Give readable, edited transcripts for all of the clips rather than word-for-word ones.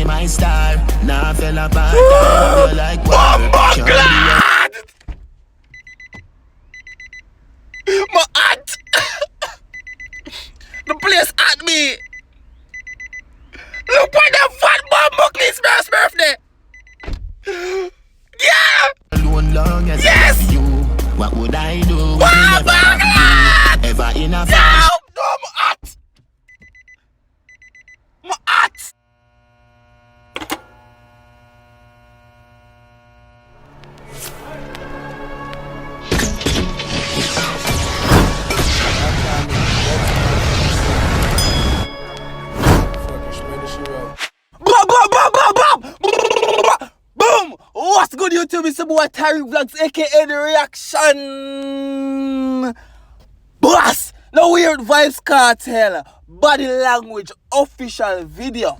my star. Nah, fell apart. I you like war. My aunt! The place at me! Look at the fat bumbo clean birthday! Yeah! Alone long as yes! I love you. What would I do? Wow, Never ever in a no, flash. no, my aunt! My aunt! Boom! What's good, YouTube? It's your boy Tyrekevlogs, aka The Reaction. Boss! No weird Vybz Kartel body language official video.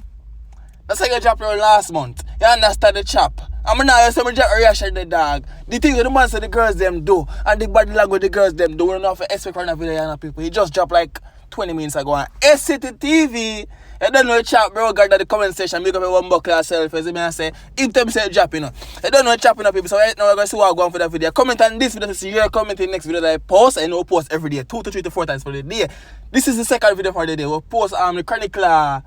That's like I dropped around last month. You understand the chop? I'm now some reaction the dog. The thing that the man said the girls them do and the body language the girls them do. We don't have to expect from the video people. He just dropped like 20 minutes ago on SCTV. You don't know the chap, bro, got that the comment section, make up a one buckle yourself, as I say, if them say drop, you know. You don't know the chopping up people, so right now we're going to see what I'm going for that video. Comment on this video to see your comment in the next video that I post, and we'll post every day, 2 to 3 to 4 times for the day. This is the second video for the day. We'll post the chronicler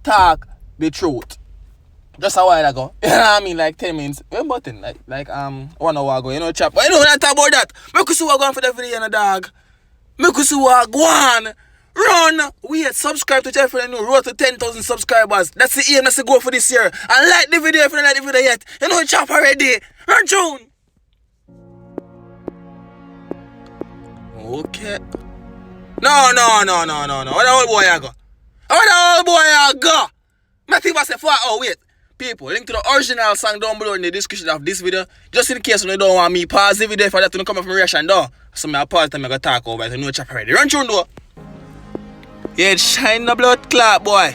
talk the truth. Just a while ago. You know what I mean? Like 10 minutes. We're button, like 1 hour ago, you know, chap. But you know what I talk about that? Make us see what I'm going for the video, you know, dog. Make us see what I'm going. Run! We had subscribe to Jeff and road to 10,000 subscribers. That's the aim, that's the goal for this year. And like the video if you don't like the video yet. You know chop already. Run June! Okay. No. What the old boy I go? What the old boy I go? My think I say wait. People, link to the original song down below in the description of this video. Just in case you don't want me pause the video for that to come up from reaction though. So I pause time I go talk over it. You know chop already. Run June though. Yeah, shine the blood clot, boy.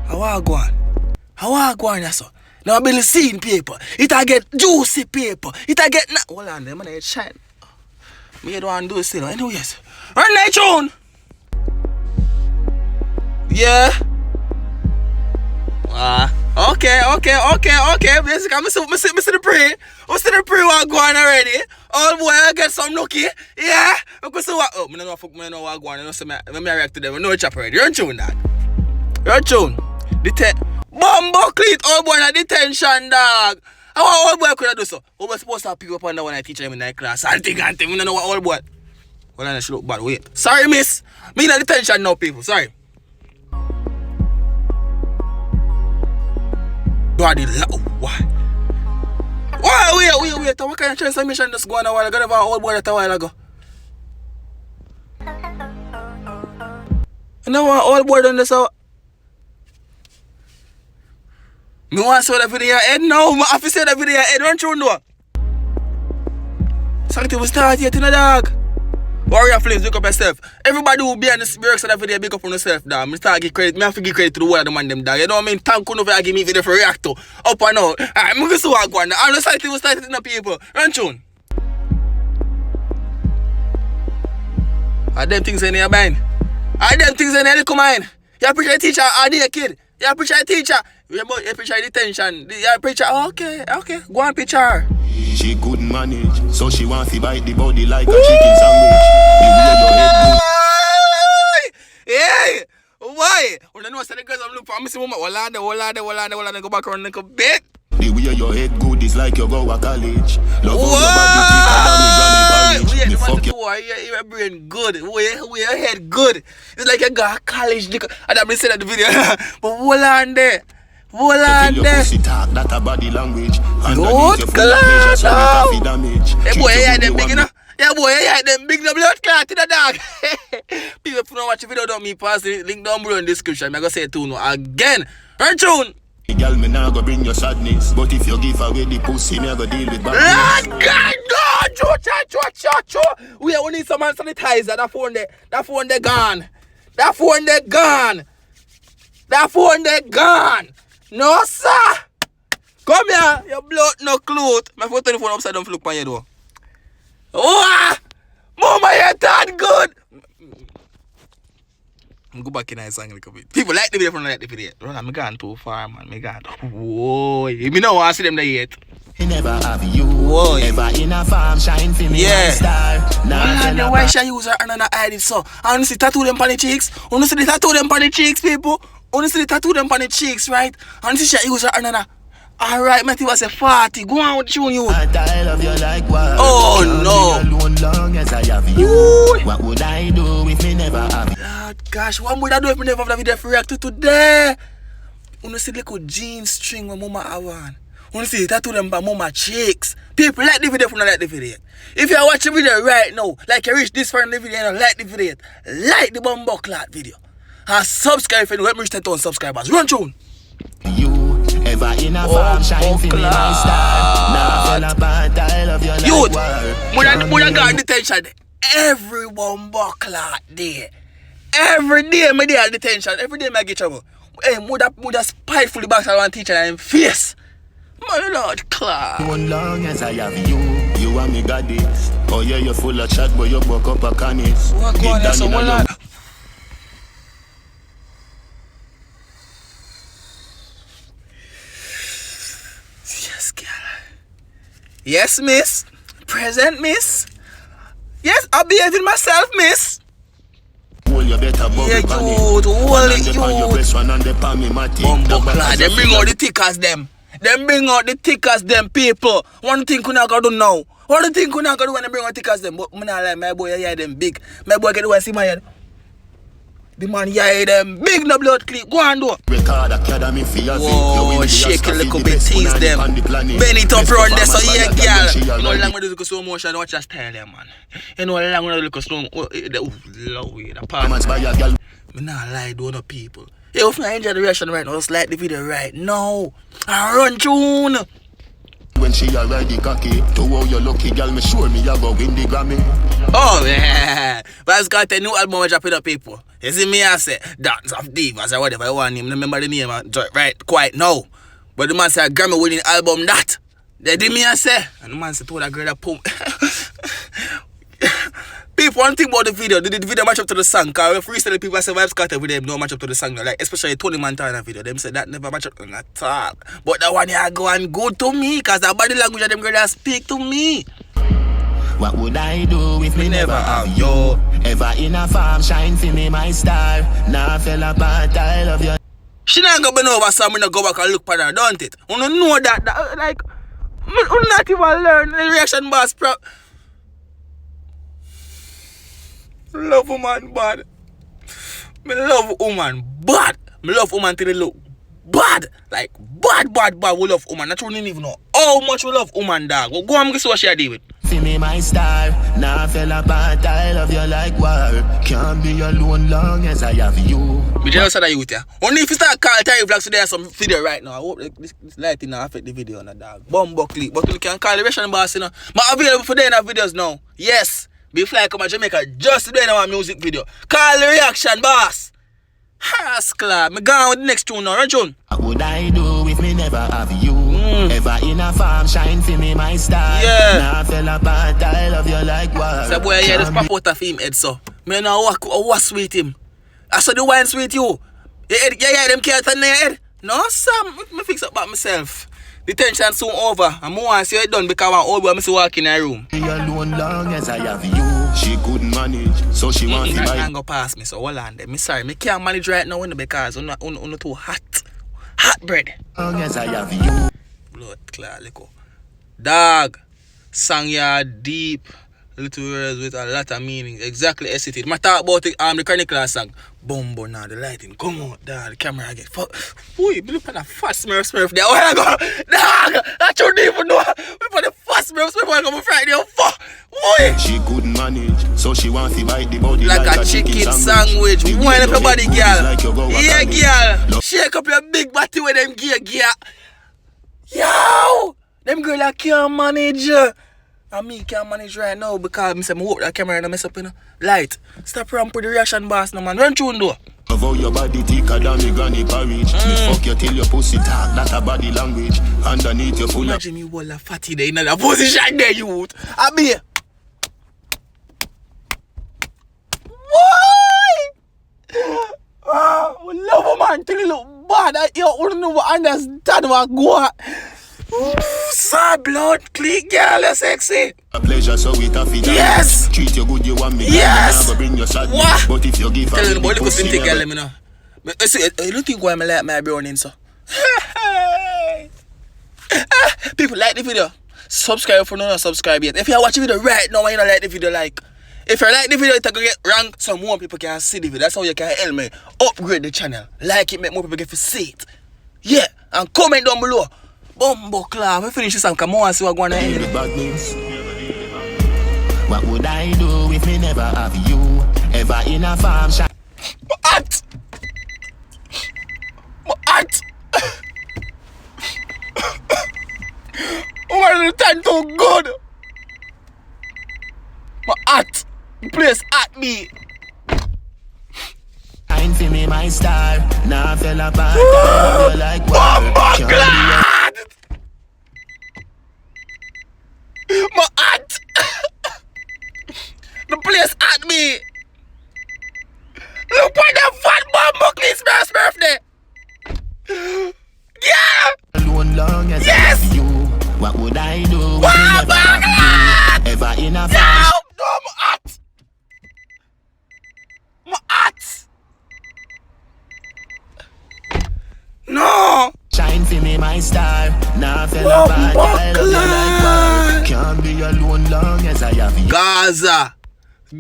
How I go on, that's all. Now I be seeing paper. It'll get juicy paper. It'll get hold on, them man, it shine. Me don't want to do it still. Anyways, run that tune. Yeah. Okay. Basically, I'm see the pre. I'm see the pre what go on already. Oh boy, I get some lucky. Yeah. I go see what. Oh, I know what go on. You know, so let me react to them. No chop already. Run tune that. Run tune. Bumbo cleat. Oh boy, na detention dog. How old boy could I do so? Oh, we're supposed to have people up on that when I teach them in that class. I think. We don't know what old boy. Well, I should look bad. Wait. Sorry, miss. Me in detention now, people. Sorry. Body why? Wait. What kind of transformation just go on a while ago? Never old boy that a while ago. You know what old boy done this out? Me want to see that video your head now. I have to see that video your head. Run through no. Something will start yet in the dog. Warrior Flames, look up yourself. Everybody who be on the lyrics of that video, big up on yourself, dog. I start give credit. I have to give credit to the whole of the man them, dog. You know what I mean? Thank you for give me video for react to. Up and out. Alright, I'm going to see what I'm going. I'm just will start in the people. Run tune. Are them things in your mind? Are them things in your mind? You appreciate the teacher or the kid? You appreciate the teacher? You appreciate the tension? You appreciate? Okay. Go on, picture. She couldn't manage, so she wants to bite the body like a chicken sandwich. Yeah. Why? When I know the girls I'm looking for, I'm missing woman. Hold on, go back around a bit. The way your head good is like you go to college. Love how your body thicker than me fuck you. Your brain good. Way your head good. It's like you go to college. And I've been saying that in the video. But hold on there. Your pussy talk, that a body language. Good class, hey boy, you them big enough. Yeah boy, you them big blood clot in the dog. People if you don't watch the video, don't me pass the link down below in the description. I'm gonna say it to you again. Run tune. Girl, me now go bring your sadness. But if you give away the pussy, me go deal with badness. Lord God, no! Cho. We only need some hand sanitizer. That phone they gone. No, sir. Come here. Your blood no cloth. My phone telephone upside down look on your door. Oh, Mama, you done good. I'm go back in a song a little bit. People like the video, from like the video. Run, I'm gone too far, man. Me gone. Whoa, me no want to see them there yet. He never have you. Whoa. Ever in a farm shine for me. Yeah. Star. Nah, why should I use her and hide it so? I want to see tattoo them on the cheeks. I want to see the tattoo them on the cheeks, people. I want to see the tattoo them on the cheeks, right? I want to see she use her and alright, Matthew was a 40. Go on with you. I love you like what? Oh no. Alone long as I have you. What would I do if me never have you? Lord gosh, what would I do if me never have the video for react to today? I want to see the little jean string when mama I want. I want to see the tattoo them by mama cheeks. People like the video, from not like the video. If you are watching the video right now, like you reach this far in the video and like the video, like the Bumbo Clot video. And subscribe if you let me reach 10,000 subscribers. Run tune. You ever in a farm shine for me my star. Now fell apart, I love you like youth, would I got detention every Bumbo Clot day. Every day me there at detention. Every day I get trouble. Hey, would spitefully back to one teacher and face. My Lord, Clark. One long as I have you, you and me got this. Oh yeah, you're full of chat, but you buck up a canis. What going on, someone like? Yes, girl. Yes, miss. Present, miss. Yes, I'll be having myself, miss. You better yeah, dude, hold it, dude. Bumbo Clot, them bring out the tickers, them. Them bring out the tickers, them people. One thing couldn't go do now. One thing couldn't go do when they bring out tickers, them. But me not like my boy, yeah, them big. My boy get the one see my head. The man, yeah, them big no blood clip. Go on, do. Whoa, shake a little bit, tease them. Bend it up round there, so yeah, girl. You know how long we do slow motion, watch that style there, man. You know how long we do slow motion. Me not lie, do no people. Hey, if I enjoy the reaction right now, just like the video right now. And run tune. When she already cocky, to how you lucky girl, me sure me you go win the Grammy. Oh yeah, Vybz kartel new album dropping up, people. You see me I say Dance of Divas or whatever I want him. Remember the name right quite now. But the man say a Grammy winning album that. They did me I say. And the man say told that girl that pump. People, one thing about the video, did the video match up to the song? Because if recently people say Vybz kartel with them no match up to the song, like especially Tony Montana video, them say that never match up to that talk. But that one here go and good to me, because the body language of them girl that speak to me. What would I do if me never have you? Ever in a farm shine for me my star. Now fell apart, I love you. She not gonna bend over, so I'm gonna go back and look for her, don't it? You don't know that like, you not even learn the reaction boss love woman bad. Me love woman bad. Me love woman till they look bad. Like bad. We love woman. Not really even know how much we love woman, dog. Go and see what she do with. See me my star. Now fell apart. I love you like war. Can't be alone long as I have you. Me jealous of that youth, yeah. Only if you start calling Tyrekevlogs today, there's some video right now. I hope this lighting not affect the video on the dog. Bumbo clip. But you can call the reaction boss, you know. But available for them in videos now. Yes. Before I come to Jamaica, just doing our music video. Call the reaction, boss. Haskla, me gone with the next tune now, right, June? What would I do if me never have you? Ever in a farm, shine for me my star. Yeah. Now fell apart, I love you like war. So boy, yeah, this pop out of him head, so. Me know what sweet him. I saw the wine sweet you. Yeah, them can't turn their head. No, Sam, me fix up back myself. The tension soon over. I'm more want to see it done because I'm old boy, I see walk in her room. Be alone long as I have you. She couldn't manage, so she want to buy. Can't go past me, so hold on there. Me sorry, me can't manage right now because I'm not too hot. Hot bread. Long as I have you. Blood clot, little. Dog. Song ya deep. Little words with a lot of meaning. Exactly as it is. I talk about it, the Chronicle song. Bumbo now, the lighting. Come on, dog. The camera get fuck. Boy, me look at that fat smurf there. Where I go? Dog! I don't even know. We put the fat smurf I come Friday. Fuck! Boy! She couldn't manage, so she want to bite the body like a chicken sandwich. Wind up your body, girl. Yeah, girl. Shake up your big body with them gear. Yo! Them girl that can't manage. And me can't manage right now because I say I hope that camera don't mess up, you know. Light. Stop ramp with the reaction boss no man. Run tune though. Of how your body thicker than me granny porridge. Me fuck you till your pussy talk, that's a body language. Underneath your full of... Imagine me all a fatty there in that position there, youth. I be... Why? thing look bad. You wouldn't understand what go on. Sad blood, click, girl, you're sexy. A pleasure, so we tough it. Yes. Treat you good, you want me. Yes. Never bring your sad. What? But if you give Tell her the boy, look at pussy, him, never- girl, me now. I don't think why I like my browning, so. People like the video. Subscribe if you don't subscribe yet. If you watch the video right now and you don't like the video, like. If you like the video, it's going to get ranked so more people can see the video. That's how you can help me upgrade the channel. Like it, make more people get to see it. Yeah, and comment down below. Bumbo clap. We finish this and come on and see what's going on. The bad news. What would I do if me never have you? Ever in a farm shop? My aunt! My aunt! Oh my God, time too good! My aunt! The place at me! Shine for me, my star. Now fell apart. I feel like Bumbo clap! My aunt! The place at me! Look at the fat bumbo Christmas birthday! Yeah! alone long as Yes! I have you. What would I do if me Wow, never have you? Ever in a farm No, my aunt! My aunt! No! Shine for me, my star. Now fell Bumbo apart. I love you like clap! war. Can't be alone long as I have you.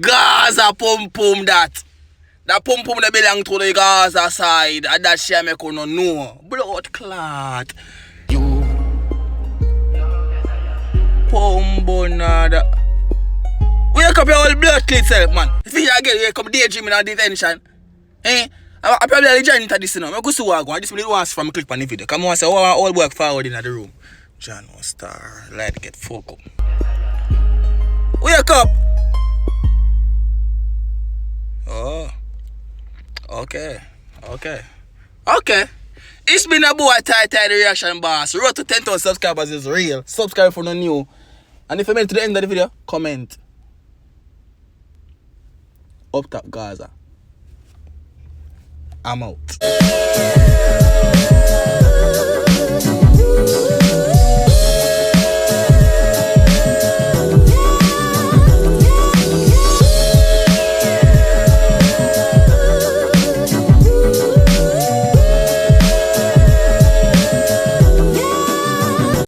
Gaza pum pum that. That pum pum that belong to the Gaza side. And that shit make you no know. Blood clot. You Pum bonada. Wake up your old blood clot self, man. If you again, you come daydreaming on detention. Eh? I probably join into this, you know. I go see what I go. I just need to ask from a clip on the video. Come on, say, all work forward in the room. John was star. Light get fuck up. Wake up. Oh. Okay. It's been a boy Tyrekejt the reaction boss. Road to 10,000 subscribers is real. Subscribe for no new. And if you made it to the end of the video, comment. Up top Gaza. I'm out.